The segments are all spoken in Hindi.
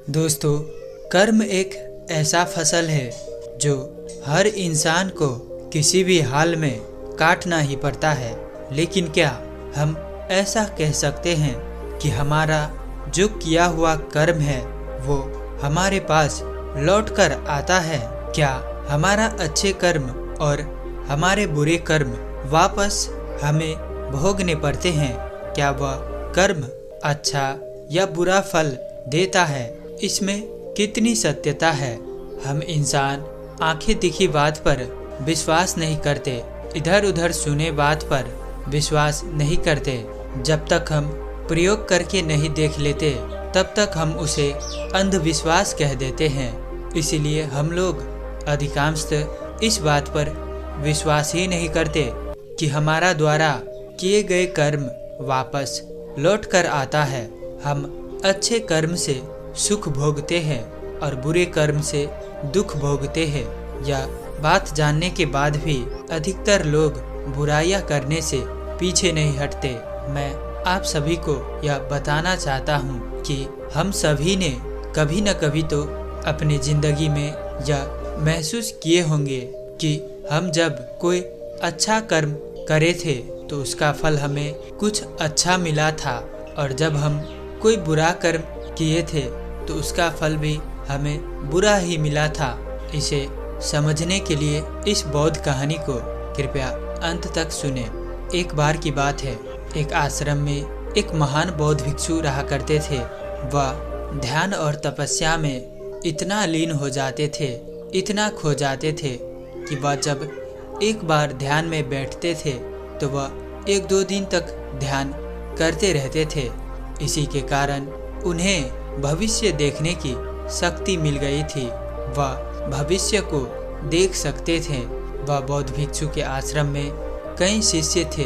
दोस्तों, कर्म एक ऐसा फसल है जो हर इंसान को किसी भी हाल में काटना ही पड़ता है। लेकिन क्या हम ऐसा कह सकते हैं कि हमारा जो किया हुआ कर्म है वो हमारे पास लौट कर आता है? क्या हमारा अच्छे कर्म और हमारे बुरे कर्म वापस हमें भोगने पड़ते हैं? क्या वह कर्म अच्छा या बुरा फल देता है? इसमें कितनी सत्यता है? हम इंसान आंखें दिखी बात पर विश्वास नहीं करते, इधर उधर सुने बात पर विश्वास नहीं करते। जब तक हम प्रयोग करके नहीं देख लेते तब तक हम उसे अंधविश्वास कह देते हैं। इसीलिए हम लोग अधिकांशतः इस बात पर विश्वास ही नहीं करते कि हमारा द्वारा किए गए कर्म वापस लौट कर आता है। हम अच्छे कर्म से सुख भोगते हैं और बुरे कर्म से दुख भोगते हैं। यह बात जानने के बाद भी अधिकतर लोग बुराइयां करने से पीछे नहीं हटते। मैं आप सभी को यह बताना चाहता हूँ कि हम सभी ने कभी न कभी तो अपनी जिंदगी में यह महसूस किए होंगे कि हम जब कोई अच्छा कर्म करे थे तो उसका फल हमें कुछ अच्छा मिला था, और जब हम कोई बुरा कर्म किए थे तो उसका फल भी हमें बुरा ही मिला था। इसे समझने के लिए इस बौद्ध कहानी को कृपया अंत तक सुने। एक बार की बात है, एक आश्रम में एक महान बौद्ध भिक्षु रहा करते थे। वह ध्यान और तपस्या में इतना लीन हो जाते थे, इतना खो जाते थे कि वह जब एक बार ध्यान में बैठते थे तो वह 1-2 दिन तक ध्यान करते रहते थे। इसी के कारण उन्हें भविष्य देखने की शक्ति मिल गई थी। वह भविष्य को देख सकते थे। वह बौद्ध भिक्षु के आश्रम में कई शिष्य थे,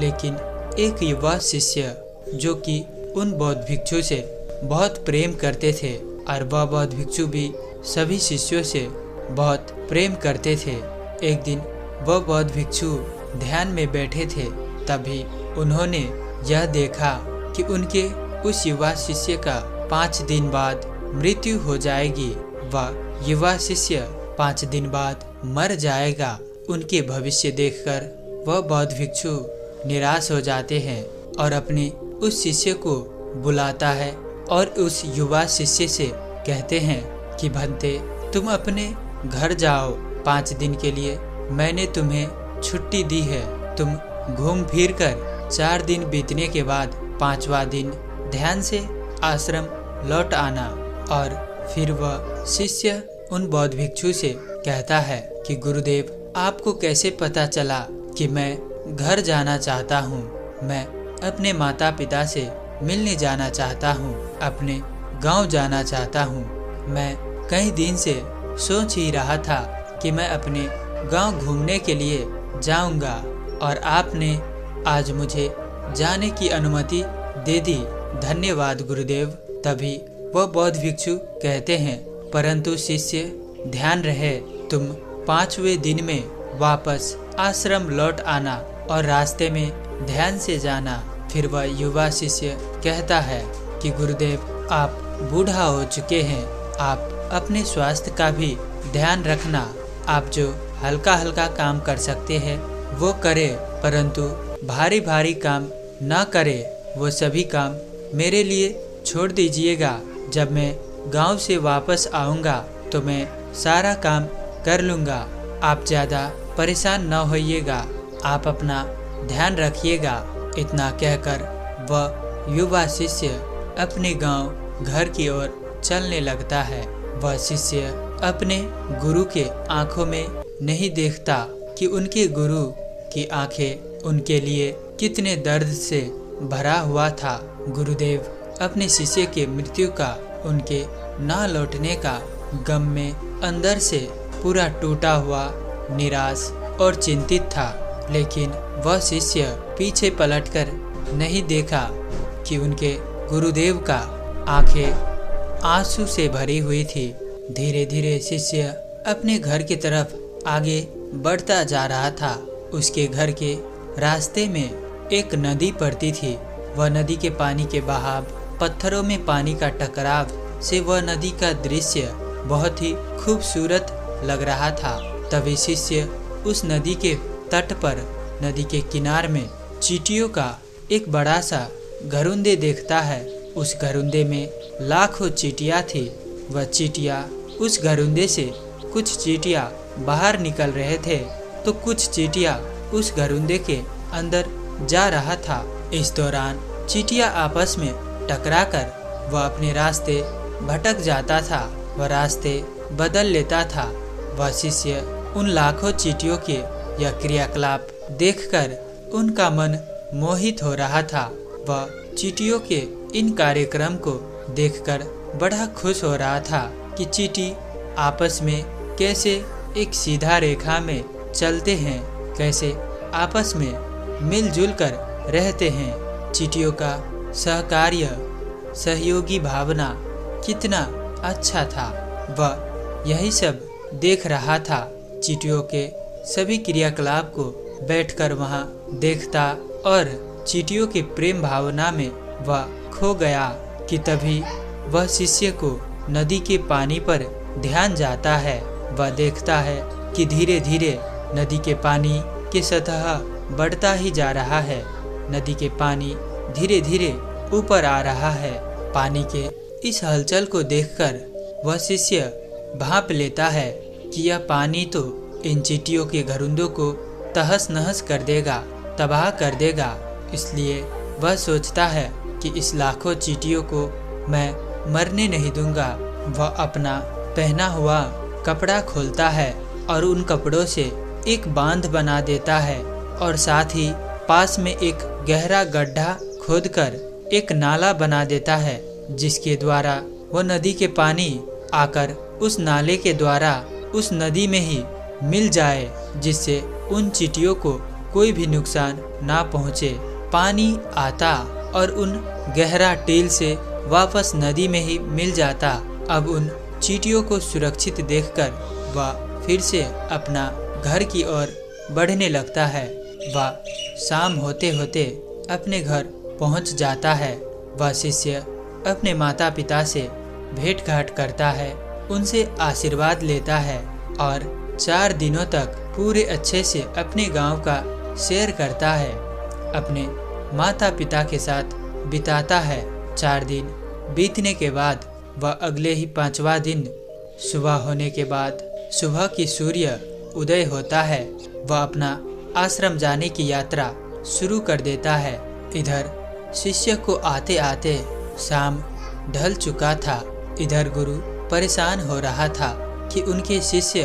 लेकिन एक युवा शिष्य जो कि उन बौद्ध भिक्षु से बहुत प्रेम करते थे, और वह बौद्ध भिक्षु भी सभी शिष्यों से बहुत प्रेम करते थे। एक दिन वह बौद्ध भिक्षु ध्यान में बैठे थे, तभी उन्होंने यह देखा कि उनके उस युवा शिष्य का 5 दिन बाद मृत्यु हो जाएगी। वह युवा शिष्य 5 दिन बाद मर जाएगा। उनके भविष्य देखकर वह बौद्ध भिक्षु निराश हो जाते हैं और अपने उस शिष्य को बुलाता है और उस युवा शिष्य से कहते हैं कि भंते, तुम अपने घर जाओ। 5 दिन के लिए मैंने तुम्हें छुट्टी दी है। तुम घूम फिर कर 4 दिन बीतने के बाद 5वां दिन ध्यान से आश्रम लौट आना। और फिर वह शिष्य उन बौद्ध भिक्षु से कहता है कि गुरुदेव, आपको कैसे पता चला कि मैं घर जाना चाहता हूँ? मैं अपने माता पिता से मिलने जाना चाहता हूँ, अपने गांव जाना चाहता हूँ। मैं कई दिन से सोच ही रहा था कि मैं अपने गांव घूमने के लिए जाऊंगा, और आपने आज मुझे जाने की अनुमति दे दी। धन्यवाद गुरुदेव। तभी वह बौद्ध भिक्षु कहते हैं, परंतु शिष्य, ध्यान रहे, तुम 5वें दिन में वापस आश्रम लौट आना और रास्ते में ध्यान से जाना। फिर वह युवा शिष्य कहता है कि गुरुदेव, आप बूढ़ा हो चुके हैं, आप अपने स्वास्थ्य का भी ध्यान रखना। आप जो हल्का हल्का काम कर सकते हैं वो करें, परंतु भारी भारी काम ना करें। वो सभी काम मेरे लिए छोड़ दीजिएगा। जब मैं गांव से वापस आऊँगा तो मैं सारा काम कर लूँगा। आप ज़्यादा परेशान न होइएगा, आप अपना ध्यान रखिएगा। इतना कहकर वह युवा शिष्य अपने गांव घर की ओर चलने लगता है। वह शिष्य अपने गुरु के आंखों में नहीं देखता कि उनके गुरु की आंखें उनके लिए कितने दर्द से भरा हुआ था। गुरुदेव अपने शिष्य के मृत्यु का, उनके ना लौटने का गम में अंदर से पूरा टूटा हुआ, निराश और चिंतित था। लेकिन वह शिष्य पीछे पलटकर नहीं देखा कि उनके गुरुदेव का आंखें आंसू से भरी हुई थी। धीरे धीरे शिष्य अपने घर की तरफ आगे बढ़ता जा रहा था। उसके घर के रास्ते में एक नदी पड़ती थी। वह नदी के पानी के बहाव, पत्थरों में पानी का टकराव से वह नदी का दृश्य बहुत ही खूबसूरत लग रहा था। तभी शिष्य उस नदी के तट पर, नदी के किनार में चींटियों का एक बड़ा सा घरुंदे देखता है। उस घरुंदे में लाखों चींटियाँ थी। वह चींटियाँ, उस घरुंदे से कुछ चींटियाँ बाहर निकल रहे थे तो कुछ चींटियाँ उस घरुंदे के अंदर जा रहा था। इस दौरान चींटियाँ आपस में टकराकर वह अपने रास्ते भटक जाता था, वह रास्ते बदल लेता था। वह शिष्य उन लाखों चींटियों के यह क्रियाकलाप देखकर उनका मन मोहित हो रहा था। वह चींटियों के इन कार्यक्रम को देखकर बड़ा खुश हो रहा था कि चींटी आपस में कैसे एक सीधा रेखा में चलते हैं, कैसे आपस में मिलजुल कर रहते हैं। चींटियों का सहकार्य, सहयोगी भावना कितना अच्छा था। वह यही सब देख रहा था। चींटियों के सभी क्रियाकलाप को बैठकर वहाँ देखता और चींटियों के प्रेम भावना में वह खो गया कि तभी वह शिष्य को नदी के पानी पर ध्यान जाता है। वह देखता है कि धीरे धीरे नदी के पानी की सतह बढ़ता ही जा रहा है। नदी के पानी धीरे धीरे ऊपर आ रहा है। पानी के इस हलचल को देखकर वह शिष्य भांप लेता है कि यह पानी तो इन चींटियों के घरुंदों को तहस नहस कर देगा, तबाह कर देगा। इसलिए वह सोचता है कि इस लाखों चींटियों को मैं मरने नहीं दूंगा। वह अपना पहना हुआ कपड़ा खोलता है और उन कपड़ों से एक बांध बना देता है और साथ ही पास में एक गहरा गड्ढा खोदकर एक नाला बना देता है, जिसके द्वारा वह नदी के पानी आकर उस नाले के द्वारा उस नदी में ही मिल जाए, जिससे उन चींटियों को कोई भी नुकसान ना पहुँचे। पानी आता और उन गहरा टील से वापस नदी में ही मिल जाता। अब उन चींटियों को सुरक्षित देखकर वह फिर से अपना घर की ओर बढ़ने लगता है। वह शाम होते होते अपने घर पहुंच जाता है। वह शिष्य अपने माता पिता से भेंट घाट करता है, उनसे आशीर्वाद लेता है और 4 दिनों तक पूरे अच्छे से अपने गांव का सैर करता है, अपने माता पिता के साथ बिताता है। 4 दिन बीतने के बाद वह अगले ही 5वां दिन सुबह होने के बाद सुबह की सूर्य उदय होता है। वह अपना आश्रम जाने की यात्रा शुरू कर देता है। इधर शिष्य को आते आते शाम ढल चुका था। इधर गुरु परेशान हो रहा था कि उनके शिष्य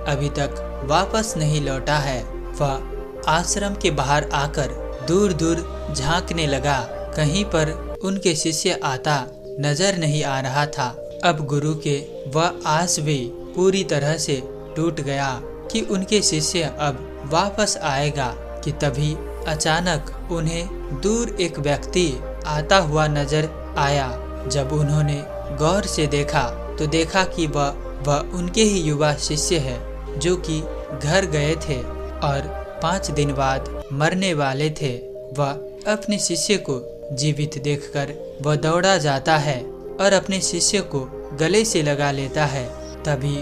अभी तक वापस नहीं लौटा है। वह आश्रम के बाहर आकर दूर दूर झांकने लगा, कहीं पर उनके शिष्य आता नजर नहीं आ रहा था। अब गुरु के वह आस भी पूरी तरह से टूट गया कि उनके शिष्य अब वापस आएगा कि तभी अचानक उन्हें दूर एक व्यक्ति आता हुआ नजर आया। जब उन्होंने गौर से देखा तो देखा कि वह उनके ही युवा शिष्य है जो कि घर गए थे और 5 दिन बाद मरने वाले थे। वह अपने शिष्य को जीवित देखकर वह दौड़ा जाता है और अपने शिष्य को गले से लगा लेता है। तभी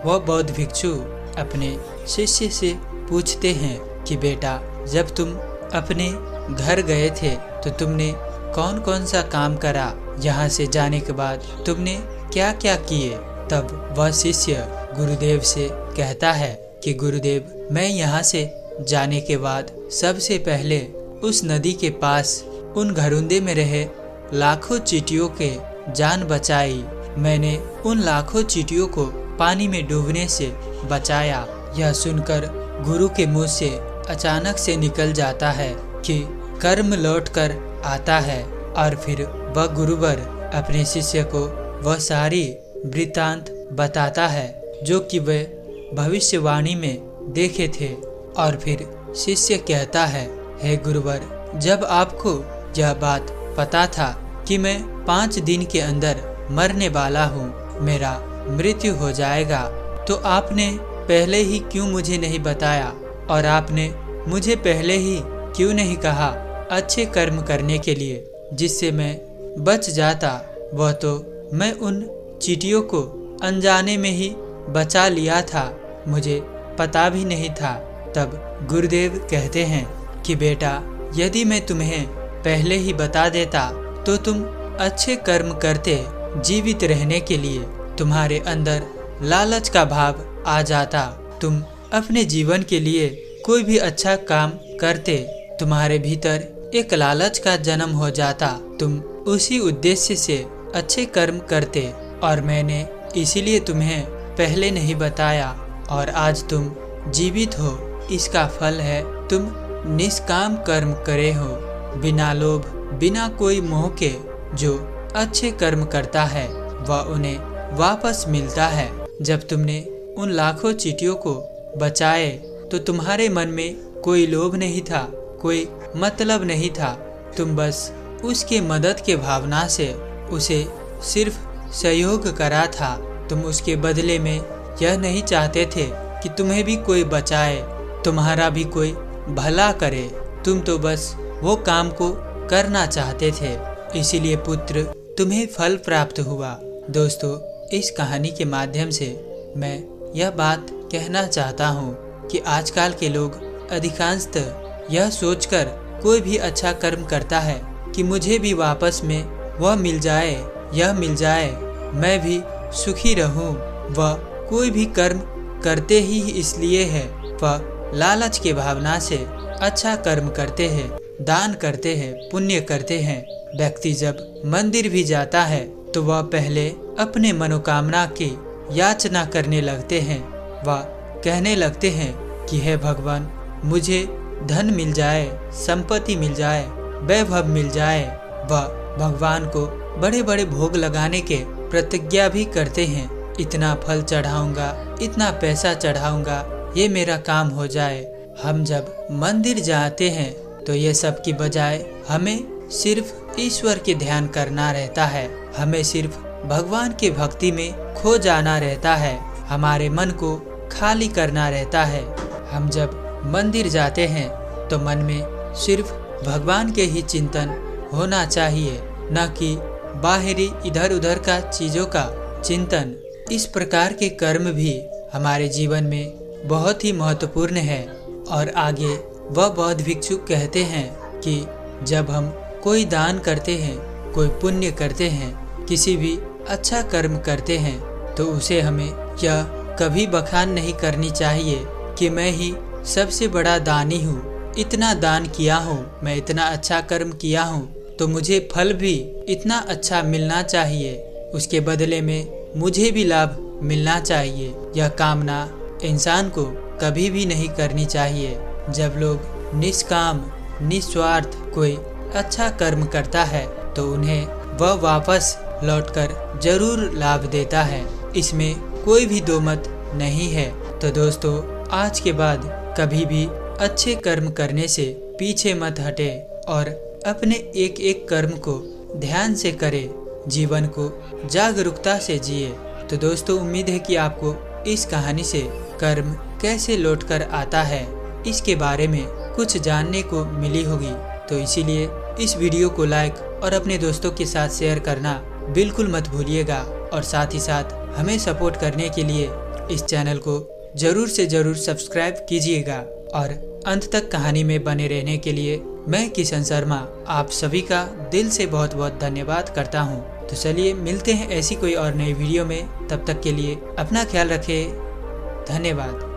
वह बौद्ध भिक्षु अपने शिष्य से पूछते हैं कि बेटा, जब तुम अपने घर गए थे तो तुमने कौन कौन सा काम करा? यहाँ से जाने के बाद तुमने क्या क्या किए? तब वह शिष्य गुरुदेव से कहता है कि गुरुदेव, मैं यहाँ से जाने के बाद सबसे पहले उस नदी के पास उन घरुंदे में रहे लाखों चींटियों के जान बचाई। मैंने उन लाखों चींटियों को पानी में डूबने से बचाया। यह सुनकर गुरु के मुंह से अचानक से निकल जाता है कि कर्म लौटकर आता है और फिर वह गुरुवर अपने शिष्य को वह सारी वृत्तांत बताता है जो कि वह भविष्यवाणी में देखे थे। और फिर शिष्य कहता है, हे गुरुवर, जब आपको यह बात पता था कि मैं 5 दिन के अंदर मरने वाला हूँ, मेरा मृत्यु हो जाएगा, तो आपने पहले ही क्यों मुझे नहीं बताया और आपने मुझे पहले ही क्यों नहीं कहा अच्छे कर्म करने के लिए, जिससे मैं बच जाता? वह तो मैं उन चींटियों को अनजाने में ही बचा लिया था, मुझे पता भी नहीं था। तब गुरुदेव कहते हैं कि बेटा, यदि मैं तुम्हें पहले ही बता देता तो तुम अच्छे कर्म करते, जीवित रहने के लिए तुम्हारे अंदर लालच का भाव आ जाता, तुम अपने जीवन के लिए कोई भी अच्छा काम करते, तुम्हारे भीतर एक लालच का जन्म हो जाता, तुम उसी उद्देश्य से अच्छे कर्म करते और मैंने इसीलिए तुम्हें पहले नहीं बताया और आज तुम जीवित हो। इसका फल है तुम निष्काम कर्म करे हो, बिना लोभ बिना कोई मोह के। जो अच्छे कर्म करता है वह उन्हें वापस मिलता है। जब तुमने उन लाखों चींटियों को बचाए तो तुम्हारे मन में कोई लोभ नहीं था, कोई मतलब नहीं था, तुम बस उसके मदद के भावना से उसे सिर्फ सहयोग करा था। तुम उसके बदले में यह नहीं चाहते थे कि तुम्हें भी कोई बचाए, तुम्हारा भी कोई भला करे, तुम तो बस वो काम को करना चाहते थे। इसीलिए पुत्र तुम्हें फल प्राप्त हुआ। दोस्तों, इस कहानी के माध्यम से मैं यह बात कहना चाहता हूँ कि आजकल के लोग अधिकांशतः यह सोचकर कोई भी अच्छा कर्म करता है कि मुझे भी वापस में वह मिल जाए, यह मिल जाए, मैं भी सुखी रहूं। वह कोई भी कर्म करते ही इसलिए है, वह लालच के भावना से अच्छा कर्म करते हैं, दान करते हैं, पुण्य करते हैं। व्यक्ति जब मंदिर भी जाता है तो वह पहले अपने मनोकामना की याचना करने लगते हैं। वह कहने लगते हैं कि हे भगवान, मुझे धन मिल जाए, संपत्ति मिल जाए, वैभव मिल जाए। वह भगवान को बड़े बड़े भोग लगाने के प्रतिज्ञा भी करते हैं, इतना फल चढ़ाऊंगा, इतना पैसा चढ़ाऊंगा, ये मेरा काम हो जाए। हम जब मंदिर जाते हैं तो ये सब की बजाय हमें सिर्फ ईश्वर के ध्यान करना रहता है, हमें सिर्फ भगवान के भक्ति में खो जाना रहता है, हमारे मन को खाली करना रहता है। हम जब मंदिर जाते हैं तो मन में सिर्फ भगवान के ही चिंतन होना चाहिए, न कि बाहरी इधर उधर का चीज़ों का चिंतन। इस प्रकार के कर्म भी हमारे जीवन में बहुत ही महत्वपूर्ण है। और आगे वह बौद्ध भिक्षु कहते हैं कि जब हम कोई दान करते हैं, कोई पुण्य करते हैं, किसी भी अच्छा कर्म करते हैं तो उसे हमें यह कभी बखान नहीं करनी चाहिए कि मैं ही सबसे बड़ा दानी हूँ, इतना दान किया हूँ, मैं इतना अच्छा कर्म किया हूँ तो मुझे फल भी इतना अच्छा मिलना चाहिए, उसके बदले में मुझे भी लाभ मिलना चाहिए। यह कामना इंसान को कभी भी नहीं करनी चाहिए। जब लोग निष्काम निस्वार्थ कोई अच्छा कर्म करता है तो उन्हें वह वापस लौटकर जरूर लाभ देता है, इसमें कोई भी दो मत नहीं है। तो दोस्तों, आज के बाद कभी भी अच्छे कर्म करने से पीछे मत हटे और अपने एक एक कर्म को ध्यान से करे, जीवन को जागरूकता से जिए। तो दोस्तों, उम्मीद है कि आपको इस कहानी से कर्म कैसे लौटकर आता है इसके बारे में कुछ जानने को मिली होगी। तो इसीलिए इस वीडियो को लाइक और अपने दोस्तों के साथ शेयर करना बिल्कुल मत भूलिएगा और साथ ही साथ हमें सपोर्ट करने के लिए इस चैनल को जरूर से जरूर सब्सक्राइब कीजिएगा। और अंत तक कहानी में बने रहने के लिए मैं किशन शर्मा आप सभी का दिल से बहुत बहुत धन्यवाद करता हूँ। तो चलिए मिलते हैं ऐसी कोई और नई वीडियो में, तब तक के लिए अपना ख्याल रखें। धन्यवाद।